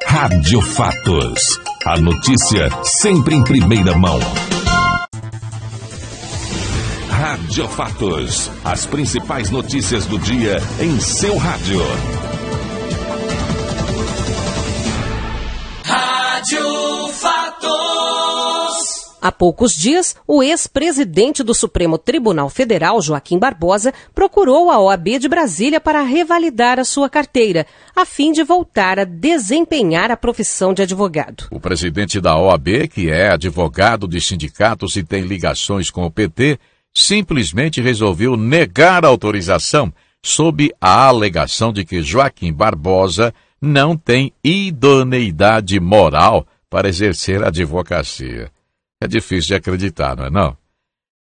Rádio Fatos. A notícia sempre em primeira mão. Rádio Fatos. As principais notícias do dia em seu rádio. Rádio Fatos. Há poucos dias, o ex-presidente do Supremo Tribunal Federal, Joaquim Barbosa, procurou a OAB de Brasília para revalidar a sua carteira, a fim de voltar a desempenhar a profissão de advogado. O presidente da OAB, que é advogado de sindicatos e tem ligações com o PT, simplesmente resolveu negar a autorização sob a alegação de que Joaquim Barbosa não tem idoneidade moral para exercer a advocacia. É difícil de acreditar, não é não?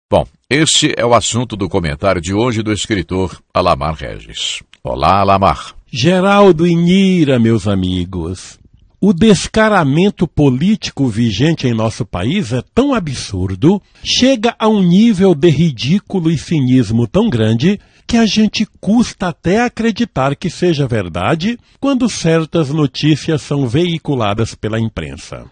Bom, este é o assunto do comentário de hoje do escritor Alamar Regis. Olá, Alamar. Geraldo e Nira, meus amigos. O descaramento político vigente em nosso país é tão absurdo, chega a um nível de ridículo e cinismo tão grande, que a gente custa até acreditar que seja verdade quando certas notícias são veiculadas pela imprensa.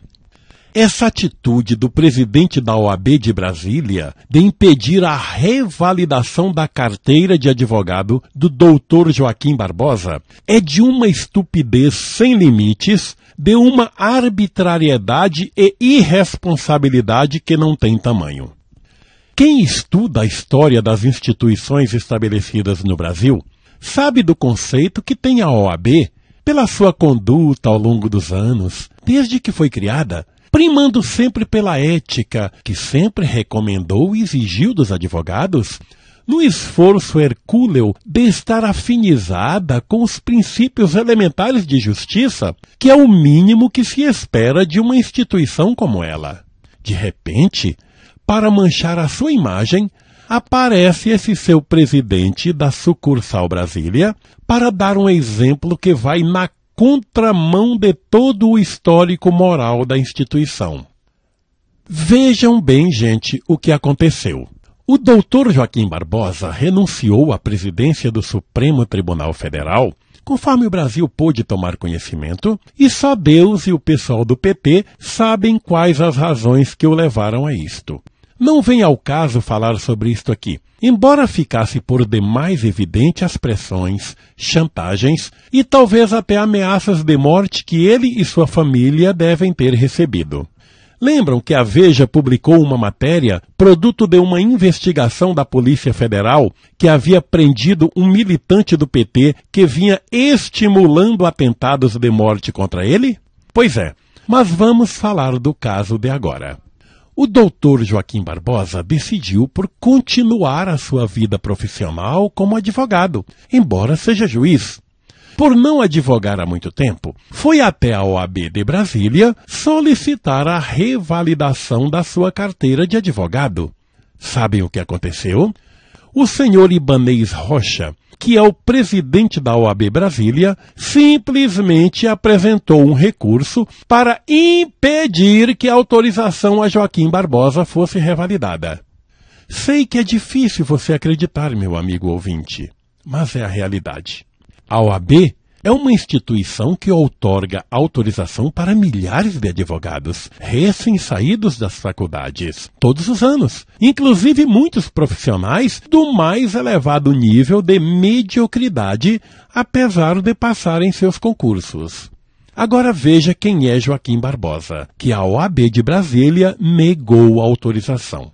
Essa atitude do presidente da OAB de Brasília de impedir a revalidação da carteira de advogado do doutor Joaquim Barbosa é de uma estupidez sem limites, de uma arbitrariedade e irresponsabilidade que não tem tamanho. Quem estuda a história das instituições estabelecidas no Brasil sabe do conceito que tem a OAB, pela sua conduta ao longo dos anos, desde que foi criada, primando sempre pela ética, que sempre recomendou e exigiu dos advogados, no esforço hercúleo de estar afinizada com os princípios elementares de justiça, que é o mínimo que se espera de uma instituição como ela. De repente, para manchar a sua imagem, aparece esse seu presidente da sucursal Brasília para dar um exemplo que vai na contramão de todo o histórico moral da instituição. Vejam bem, gente, o que aconteceu. O doutor Joaquim Barbosa renunciou à presidência do Supremo Tribunal Federal, conforme o Brasil pôde tomar conhecimento, e só Deus e o pessoal do PT sabem quais as razões que o levaram a isto. Não vem ao caso falar sobre isto aqui, embora ficasse por demais evidente as pressões, chantagens e talvez até ameaças de morte que ele e sua família devem ter recebido. Lembram que a Veja publicou uma matéria, produto de uma investigação da Polícia Federal, que havia prendido um militante do PT que vinha estimulando atentados de morte contra ele? Pois é, mas vamos falar do caso de agora. O doutor Joaquim Barbosa decidiu por continuar a sua vida profissional como advogado, embora seja juiz. Por não advogar há muito tempo, foi até a OAB de Brasília solicitar a revalidação da sua carteira de advogado. Sabem o que aconteceu? O senhor Ibanez Rocha, que é o presidente da OAB Brasília, simplesmente apresentou um recurso para impedir que a autorização a Joaquim Barbosa fosse revalidada. Sei que é difícil você acreditar, meu amigo ouvinte, mas é a realidade. A OAB é uma instituição que outorga autorização para milhares de advogados, recém-saídos das faculdades, todos os anos, inclusive muitos profissionais do mais elevado nível de mediocridade, apesar de passarem seus concursos. Agora veja quem é Joaquim Barbosa, que a OAB de Brasília negou a autorização.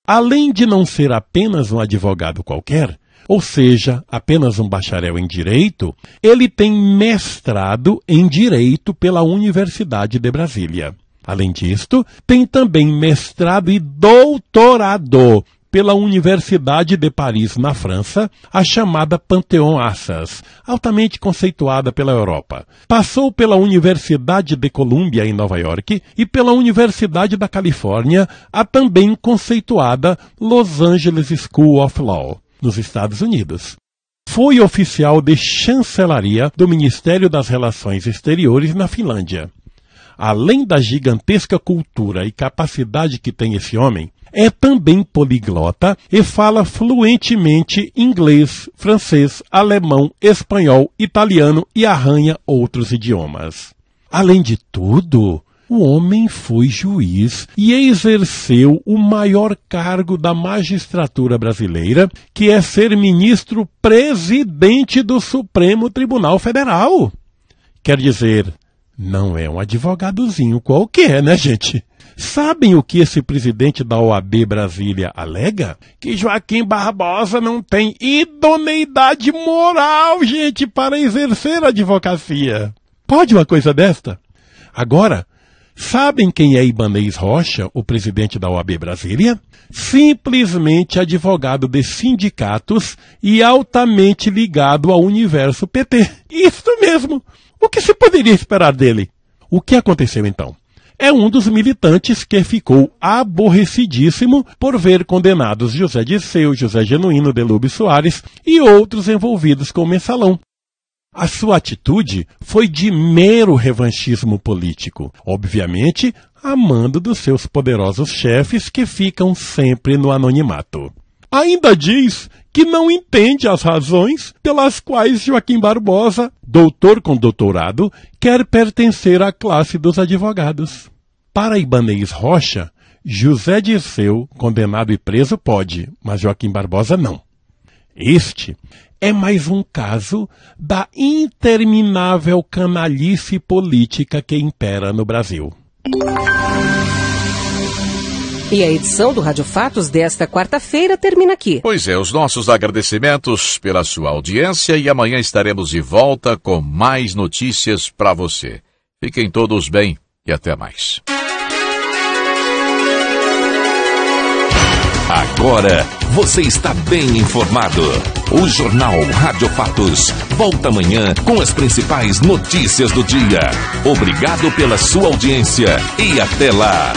Além de não ser apenas um advogado qualquer, ou seja, apenas um bacharel em Direito, ele tem mestrado em Direito pela Universidade de Brasília. Além disto, tem também mestrado e doutorado pela Universidade de Paris, na França, a chamada Panthéon-Assas, altamente conceituada pela Europa. Passou pela Universidade de Colômbia, em Nova York, e pela Universidade da Califórnia, a também conceituada Los Angeles School of Law, nos Estados Unidos. Foi oficial de chancelaria do Ministério das Relações Exteriores na Finlândia. Além da gigantesca cultura e capacidade que tem esse homem, é também poliglota e fala fluentemente inglês, francês, alemão, espanhol, italiano e arranha outros idiomas. Além de tudo, o homem foi juiz e exerceu o maior cargo da magistratura brasileira, que é ser ministro-presidente do Supremo Tribunal Federal. Quer dizer, não é um advogadozinho qualquer, né, gente? Sabem o que esse presidente da OAB Brasília alega? Que Joaquim Barbosa não tem idoneidade moral, gente, para exercer a advocacia. Pode uma coisa desta? Agora, sabem quem é Ibanez Rocha, o presidente da OAB Brasília? Simplesmente advogado de sindicatos e altamente ligado ao universo PT. Isso mesmo! O que se poderia esperar dele? O que aconteceu então? É um dos militantes que ficou aborrecidíssimo por ver condenados José Dirceu, José Genuíno, Delúbio Soares e outros envolvidos com o mensalão. A sua atitude foi de mero revanchismo político, obviamente amando dos seus poderosos chefes que ficam sempre no anonimato. Ainda diz que não entende as razões pelas quais Joaquim Barbosa, doutor com doutorado, quer pertencer à classe dos advogados. Para Ibanez Rocha, José Dirceu, condenado e preso, pode, mas Joaquim Barbosa não. Este é mais um caso da interminável canalice política que impera no Brasil. E a edição do Rádio Fatos desta quarta-feira termina aqui. Pois é, os nossos agradecimentos pela sua audiência e amanhã estaremos de volta com mais notícias para você. Fiquem todos bem e até mais. Agora você está bem informado. O Jornal Rádio Fatos volta amanhã com as principais notícias do dia. Obrigado pela sua audiência e até lá.